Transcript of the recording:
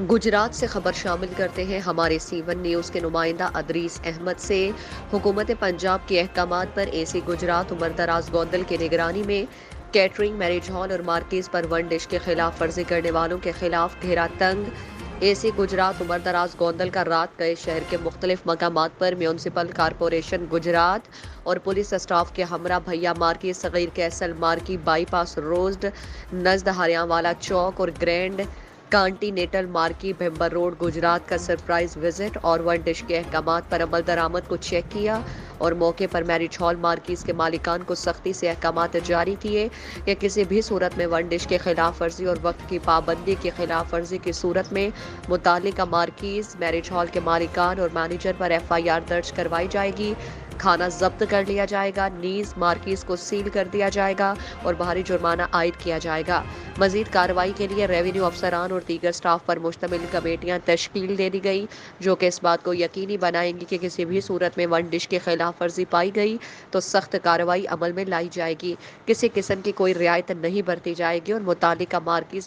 गुजरात से खबर शामिल करते हैं हमारे C1 न्यूज़ के नुमाइंदा अदरीस अहमद से। हुकूमत पंजाब के अहकामात पर AC गुजरात उमर दराज गौंदल की निगरानी में कैटरिंग, मैरिज हॉल और मार्केज पर वन डिश के खिलाफ वर्जी करने वालों के खिलाफ घेरा तंग। AC गुजरात उमर दराज गौंदल का रात गए शहर के मुख्तलिफ मकामात पर म्यूनसिपल कॉरपोरेशन गुजरात और पुलिस स्टाफ के हमरा Bhaiya marquee, Sagheer castle marquee, bypass road नजद हरियावाला चौक और grand continental marquee, Bhimber road Gujrat का सरप्राइज विजिट और वन डिश के अहकामात पर अमल दरामद को चेक किया और मौके पर मैरिज हॉल मार्कीज के मालिकान को सख्ती से अहकामात जारी किए कि किसी भी सूरत में वन डिश के खिलाफ वर्जी और वक्त की पाबंदी की खिलाफ वर्जी की सूरत में मुतालिका मार्कीज, मैरिज हॉल के मालिकान और मैनेजर पर FIR दर्ज करवाई जाएगी। खाना जब्त कर लिया जाएगा, नीज मार्कीज को सील कर दिया जाएगा और भारी जुर्माना आयद किया जाएगा। मजीद कार्रवाई के लिए रेवेन्यू अफसरान और दीगर स्टाफ पर मुश्तमिल कमेटियां तश्कील दे दी गई, जो कि इस बात को यकीनी बनाएंगी कि किसी भी सूरत में वन डिश की खिलाफ वर्जी पाई गई तो सख्त कार्रवाई अमल में लाई जाएगी। किसी किस्म की कोई रियायत नहीं बरती जाएगी और मुतालिका मार्कीज